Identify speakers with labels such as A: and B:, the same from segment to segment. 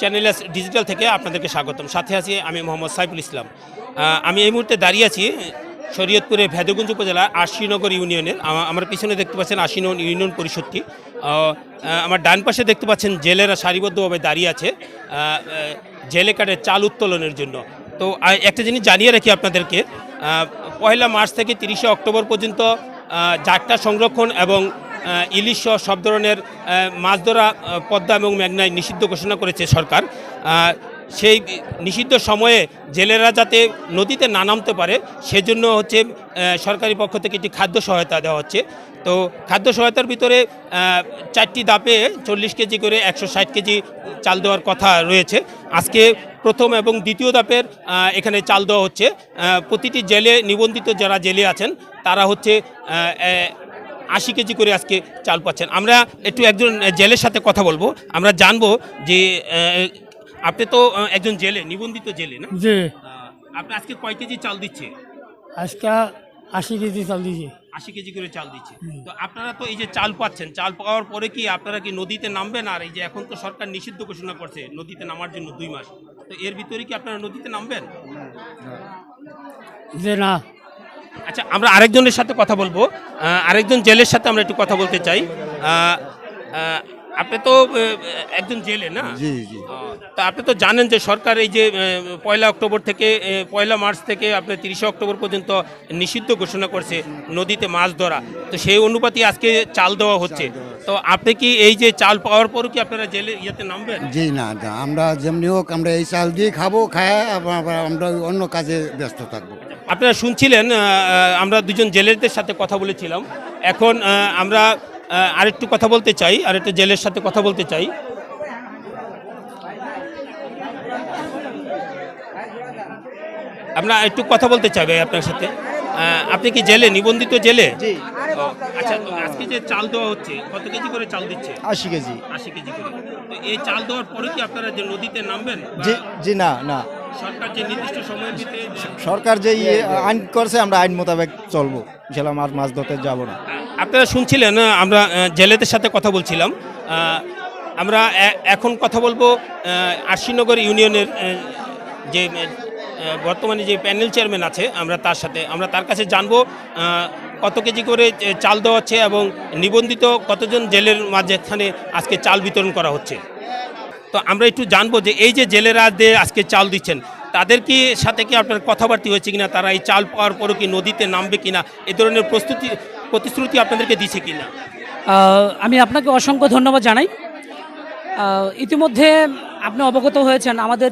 A: Channel digital থেকে আপনাদেরকে স্বাগতম। সাথে আছি আমি মোহাম্মদ সাইফুল ইসলাম। আমি এই মুহূর্তে দাঁড়িয়ে আছি শরীয়তপুরের ভেদগঞ্জ উপজেলার আশিনগর ইউনিয়নের। আমার পিছনে দেখতে পাচ্ছেন আশিনগর ইউনিয়ন পরিষদটি। আমার ডান পাশে দেখতে পাচ্ছেন জেলেরা সারিবদ্ধভাবে দাঁড়িয়ে আছে জেলে কার্ডের চাল উত্তোলনের জন্য। তো একটা জিনিস জানিয়ে রাখি আপনাদেরকে, 1 মার্চ থেকে 30 অক্টোবর পর্যন্ত জাটকা সংরক্ষণ এবং ইলিশ সহ সব ধরনের মাছ ধরা পদ্মা এবং মেঘনায় নিষিদ্ধ ঘোষণা করেছে সরকার। সেই নিষিদ্ধ সময়ে জেলেরা যাতে নদীতে না নামতে পারে সেজন্য হচ্ছে সরকারি পক্ষ থেকে একটি খাদ্য সহায়তা দেওয়া হচ্ছে। তো খাদ্য সহায়তার ভিতরে 4টি ধাপে 40 কেজি করে 160 কেজি চাল দেওয়ার কথা রয়েছে। আজকে প্রথম এবং দ্বিতীয় ধাপের এখানে চাল দেওয়া হচ্ছে। প্রতিটি জেলে নিবন্ধিত যারা জেলে আছেন তারা হচ্ছে 80 কেজি করে আজকে চাল পাচ্ছেন। আমরা একটু একজন জেলের সাথে কথা বলবো, আমরা জানবো যে আপনি তো একজন জেলে, নিবন্ধিত জেলে না?
B: জি।
A: আপনি আজকে কয় কেজি চাল দিচ্ছে?
B: আজকে 80 কেজি চাল দিয়েছি।
A: 80 কেজি করে চাল দিচ্ছে। তো আপনারা তো এই যে চাল পাচ্ছেন, চাল পাওয়ার পরে কি আপনারা কি নদীতে নামবেন? আর এই যে এখন তো সরকার নিষিদ্ধ ঘোষণা করছে নদীতে নামার জন্য 2 মাস, তো এর ভিতরে কি আপনারা নদীতে নামবেন?
B: যে না।
A: আচ্ছা, আমরা আরেকজনের সাথে কথা বলবো, আরেকজন জেলের সাথে আমরা একটু কথা বলতে চাই। আপনি তো একজন জেলে না?
C: জি জি।
A: তা আপনি তো জানেন যে সরকার এই যে 1 অক্টোবর থেকে 1 মার্চ থেকে আপনার 30 অক্টোবর পর্যন্ত নিষিদ্ধ ঘোষণা করছে নদীতে মাছ ধরা। তো সেই অনুপাতে আজকে চাল দেওয়া হচ্ছে। তো আপনি কি এই যে চাল পাওয়ার পরও কি আপনারা জেলে ইয়েতে নামবেন?
C: জি না, আমরা যেমনি হোক আমরা এই চাল দিয়ে খাবো, খায় আবার আমরা অন্য কাজে ব্যস্ত থাকবো।
A: আপনারা শুনছিলেন, আমরা দুজন জেলেদের সাথে কথা বলেছিলাম। এখন আমরা আরেকটু কথা বলতে চাই, আরেকটু জেলের সাথে কথা বলতে চাই। আমরা একটু কথা বলতে চাই ভাই আপনার সাথে। আপনি কি জেলে, নিবন্ধিত জেলে?
D: জি।
A: আচ্ছা, তো আজকে যে চাল দেওয়া হচ্ছে কত কেজি করে চাল দিচ্ছে?
D: 80 কেজি।
A: 80 কেজি করে। তো এই চাল দেওয়ার পরে কি আপনারা যে নদীতে নামবেন?
D: জি জি। না না,
A: সরকার যে নির্দিষ্ট সময়ের ভিতরে
D: সরকার যে আইন করছে আমরা আইন মোতাবেক চলবো, ইনশাল্লাহ মাছ ধরতে যাব না।
A: আপনারা শুনছিলেন, আমরা জেলেদের সাথে কথা বলছিলাম। আমরা এখন কথা বলবো আশিনগর ইউনিয়নের যে বর্তমানে যে প্যানেল চেয়ারম্যান আছে আমরা তার সাথে, আমরা তার কাছে জানবো কত কেজি করে চাল দেওয়া হচ্ছে এবং নিবন্ধিত কতজন জেলের মাঝখানে আজকে চাল বিতরণ করা হচ্ছে। তো আমরা একটু জানবো যে এই যে জেলেরা যে আজকে চাল দিচ্ছেন তাদের কি সাথে কি আপনার কথাবার্তা হয়েছে কিনা, তারা এই চাল পাওয়ার পরও কি নদীতে নামবে কিনা, এ ধরনের প্রতিশ্রুতি আপনাদেরকে দিচ্ছে কিনা?
B: আমি আপনাকে অসংখ্য ধন্যবাদ জানাই। ইতিমধ্যে আপনি অবগত হয়েছেন আমাদের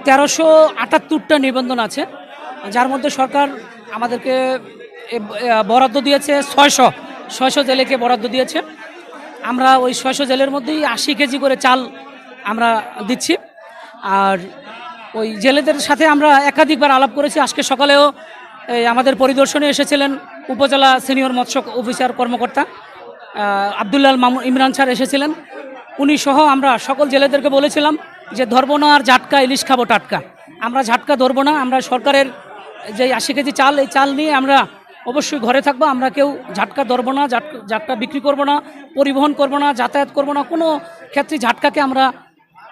B: 1378টা নিবন্ধন আছে, যার মধ্যে সরকার আমাদেরকে বরাদ্দ দিয়েছে 600 জেলেকে বরাদ্দ দিয়েছে। আমরা ওই 600 জেলের মধ্যেই 80 কেজি করে চাল আমরা দিচ্ছি। আর ওই জেলেদের সাথে আমরা একাধিকবার আলাপ করেছি। আজকে সকালেও আমাদের পরিদর্শনে এসেছিলেন উপজেলা সিনিয়র মৎস্য অফিসার কর্মকর্তা আবদুল্লাল ইমরান স্যার এসেছিলেন। উনি সহ আমরা সকল জেলেদেরকে বলেছিলাম যে ধরবো না আর ঝাটকা ইলিশ খাবো টাটকা, আমরা ঝাটকা ধরবো না। আমরা সরকারের যে 80 কেজি চাল, এই চাল নিয়ে আমরা অবশ্যই ঘরে থাকবো। আমরা কেউ ঝাটকা ধরবো না, ঝাটকা বিক্রি করবো না, পরিবহন করবো না, যাতায়াত করবো না, কোনো ক্ষেত্রে ঝাটকাকে আমরা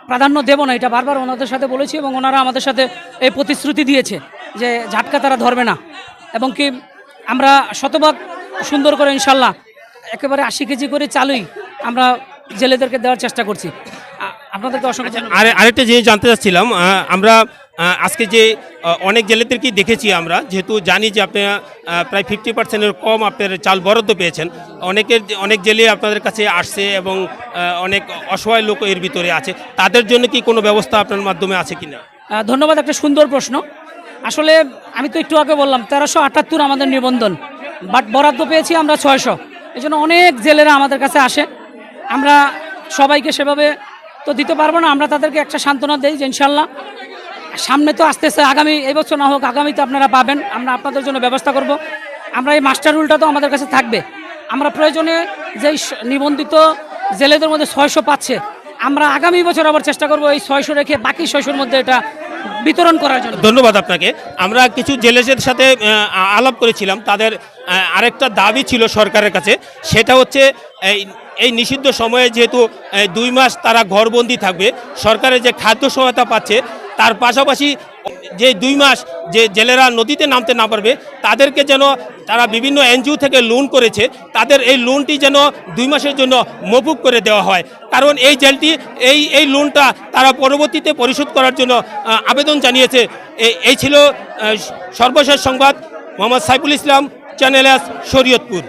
B: প্রাধান্য দেবো না। এটা বারবার ওনাদের সাথে বলেছি এবং ওনারা আমাদের সাথে এই প্রতিশ্রুতি দিয়েছে যে ঝাটকা তারা ধরবে না। এবং কি আমরা শতভাগ সুন্দর করে ইনশাল্লাহ একেবারে 80 কেজি করে চালই আমরা জেলেদেরকে দেওয়ার চেষ্টা করছি। আপনাদেরকে অসংখ্য
A: আরেকটা জিনিস জানতে চাচ্ছিলাম, আমরা আজকে যে অনেক জেলেদেরকেই দেখেছি আমরা, যেহেতু জানি যে আপনারা প্রায় 50%-এর কম আপনার চাল বরাদ্দ পেয়েছেন, অনেক জেলে আপনাদের কাছে আসছে এবং অনেক অসহায় লোক এর ভিতরে আছে, তাদের জন্য কি কোনো ব্যবস্থা আপনার মাধ্যমে আছে কিনা?
B: ধন্যবাদ, একটা সুন্দর প্রশ্ন। আসলে আমি তো একটু আগে বললাম 1378 আমাদের নিবন্ধন, বাট বরাদ্দ পেয়েছি আমরা 600। এই জন্য অনেক জেলেরা আমাদের কাছে আসে। আমরা সবাইকে সেভাবে তো দিতে পারবো না, আমরা তাদেরকে একটা সান্ত্বনা দেই যে ইনশাল্লাহ সামনে তো আসতেছে, আগামী এই বছর না হোক আগামীতে আপনারা পাবেন, আমরা আপনাদের জন্য ব্যবস্থা করব। আমরা এই মাস্টার রুলটা তো আমাদের কাছে থাকবে। আমরা প্রয়োজনে যেই নিবন্ধিত জেলেদের মধ্যে 600 পাচ্ছে, আমরা আগামী বছর আবার চেষ্টা করব এই 600 রেখে বাকি 600-র মধ্যে এটা বিতরণ করার জন্য।
A: ধন্যবাদ আপনাকে। আমরা কিছু জেলেদের সাথে আলাপ করেছিলাম, তাদের আরেকটা দাবি ছিল সরকারের কাছে, সেটা হচ্ছে এই নিষিদ্ধ সময়ে যেহেতু 2 মাস তারা ঘরবন্দি থাকবে, সরকারের যে খাদ্য সহায়তা পাচ্ছে, তার পাশাপাশি যে 2 মাস যে জেলেরা নদীতে নামতে না পারবে তাদেরকে যেন তারা বিভিন্ন এনজিও থেকে লোন করেছে, তাদের এই লোনটি যেন 2 মাসের জন্য মকুব করে দেওয়া হয়। কারণ এই জেলটি এই লোনটা তারা পরবর্তীতে পরিশোধ করার জন্য আবেদন জানিয়েছে। এই ছিল সর্বশেষ সংবাদ। Mohammad Saiful Islam, channel S, Shariatpur.